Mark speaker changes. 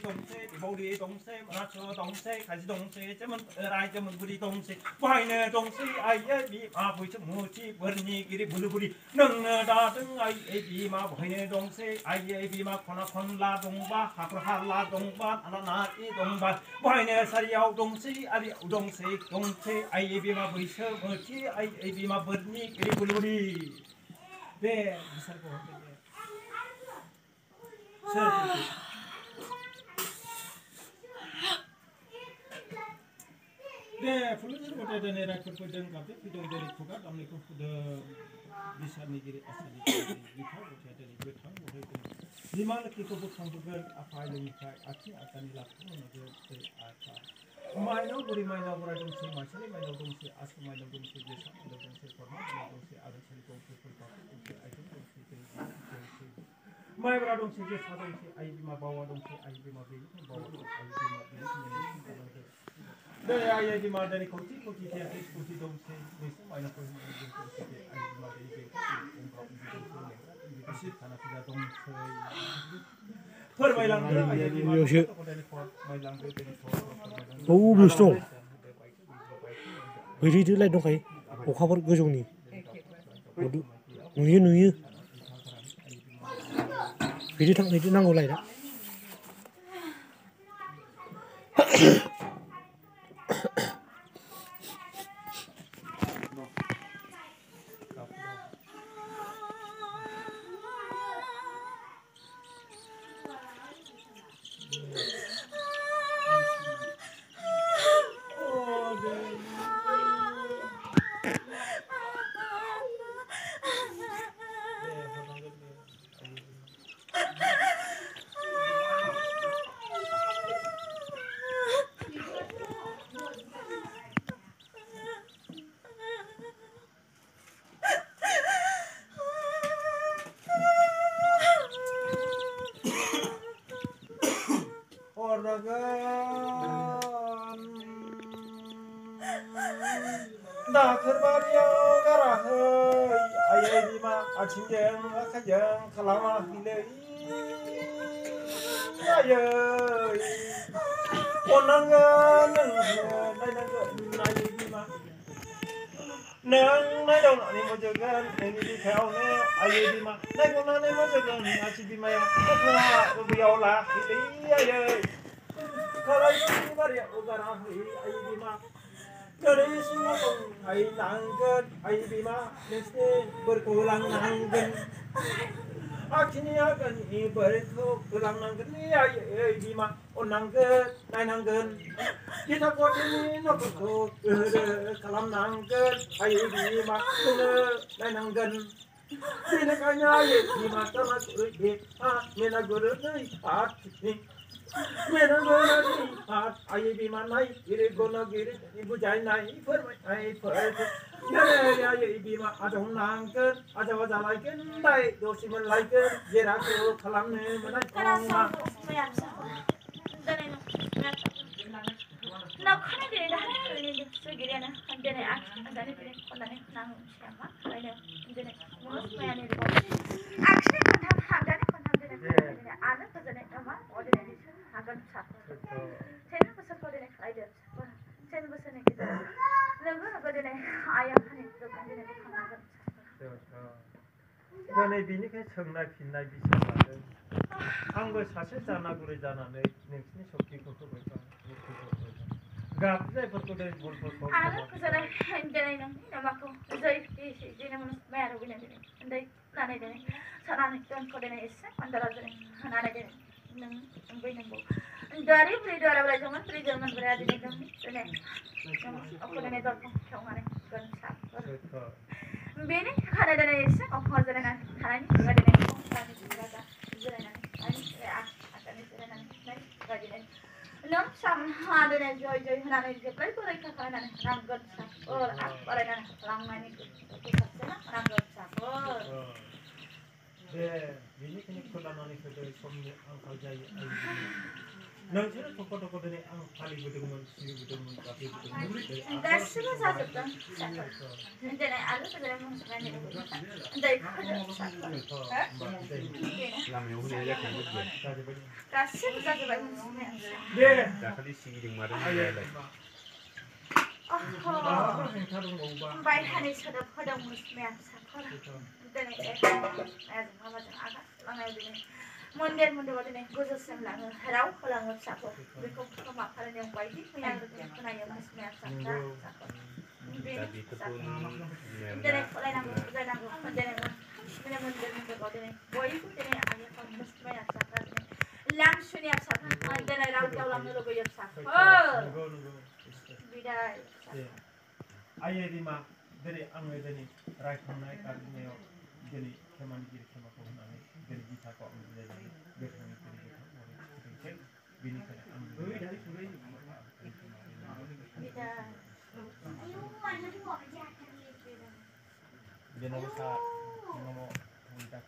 Speaker 1: 동세 비보리 동세 마초 동세 가지 동세 저문 라이 저문 부리 동세 와이네 동세 아이에 비마 부이처 무지 버니 기리 부르부리 능나다 등 아이에 비마 와이네 동세 아이에 비마 코나 콘라 동바 하프할라 동바 아나나 이 동바 와이네 사리아우 동세 아리 동세 동세 아이에 비마 부이처 무지 아이에 비마 버니 기리 부르부리 네 미살고 네, 불러서 못해 되네라 그거든 갑자기 비동들이 그가 남니고 그 비사니기리 아사리 비타 못해 되니 비타 못해 되니 니만 키고 북한국을 아파이니까 아치 아타니라 그거는 그 아타 마이너 부리 마이너 부라 동시 마차리 마이너 동시 아스 마이너 동시 제사 마이너 동시 포르마 마이너 동시 아르차리 동시 풀파 동시 아이템 동시 마이브라 동시 제사 동시 아이비마 바와 동시 아이비마 베이 바와 아이비마 베이 네, 아이디 마다니 코티 코티 테아티 코티 동세 미스 마이너 코티 동세 아이디 마다니 베이 공가 동세 다시 하나가 동세 퍼마일랑 아이디 마다니 코다니 퍼마일랑 베이
Speaker 2: 오, 무스토. 왜 이리 lại đông cái 어카버 그종니. 모두 누이. 비리 탕 이리 난거 lại đó.
Speaker 1: 나 그바리야 가라 아이디마 아침경 아카경 칼라마 힐레이 아여 오난가 나이난가 나이디마 nang nai dong ani mo jagan ini di khao ne aye di ma nai ko na ne mo jagan achi di ma ya ko ko biao la di aye kala di ba ya o gara hi aye di ma kare singa dong ai nanggen aye di ma neste berkulang nanggen akini akan i berkulang nanggen ni aye di ma onanggen nai nanggen kita ko ini no ko kalam nanggen aye di ma nai nanggen ini kanya aye di ma sama guru mena guru ni ni mena guru ni aye di ma nai ire gona gire ibu jai nai per ai per ya aye di ma adong nanggen ada wajah lagi nai dosiman lagi jera ko kalam ne mana
Speaker 3: Karasa na khana de na ni so gire na ande ne andane dire kondane nang siapa lain andane mulus mayane ko akshe kontham andane kontham dire ana to jane ama odine disu agan sa sen besar ko dire laide sen besar ne kita lengo ko dire aya khane to kandine ko khana
Speaker 1: 이번에 비니까 청나 빛나 비싸거든. 한거 사실 자나 그러잖아. 내 냉신이 속기 것도 볼까. 갑자기 버터를 볼 거.
Speaker 3: ana ko jane andane nang namako zai jine mulus mayaro bine dire andai nane dire sarane ton ko dire isse andara dire nane dire nang bine bo dari pri dara bra jaman pri jaman bra dire dong ne aku dire dor ko chongane gan sa bene khana dire isse aku dire na khani dire dire ko khani dire na ani akani dire na nai dire Nam sam ha de joy hana ne je play ko rekha khana ne ram god sa or apare na ram mani ko khase na ram god sa or
Speaker 1: 네, 미니크니 콜라나니 그들 somni angkal jai ai नोंसोरो थख' थख' दिनै आं फालिबोदोंमोन सिबिबोदोंमोन गाबज्रिबोदोंमोन
Speaker 3: गासिबो जाजोबदों फिसाफोर दिनै आलु दिनै मुसुमानि उन्दै
Speaker 4: लामायाव होनाय जाखायो
Speaker 3: गासिबो जाजोब्बाय मुसुमाया
Speaker 1: दे
Speaker 4: दाखालि सिगिदों मादों होनलाय
Speaker 1: माबाफोर हेंथा दंबावोबा
Speaker 3: बायहानि सोदोब होदों मुसुमाया फिसाफोर दिनै माबाजों आगान लांनायाव दिनै मन्दिर मन्दिराव दिनै गोजौसिम लाङो राव होलाङो फिसाफोर बेखौ खोमा फालिनायाव बायदि मैया रोखोम खोनायो मुसुमाया फिसाफ्रा फिसाफोर
Speaker 4: दा बेफोरखौ
Speaker 3: दिनै फरायनांगौ बुजायनांगौ दिनै मन्दिर मन्दिराव दिनै बयबो दिनै आइ आफा मुसुमाया फिसाफ्रा दिनै लांसुनिया फिसाफ्रा दिनै राव गेवलांनो लुगैयो फिसाफोर बिदाय
Speaker 1: आइयै रिमा दिनै आङो दिनै रायखांनाय गाबज्रिनायाव दिनै खेमानिगिरि खेमाखौ होनानै दिनै बिथाखौ आं बुजायनानै गोथाङै दिनै गोथां महरै फोथैसै बेनिखायनो आं Dia nomor 1, nomor 2 dah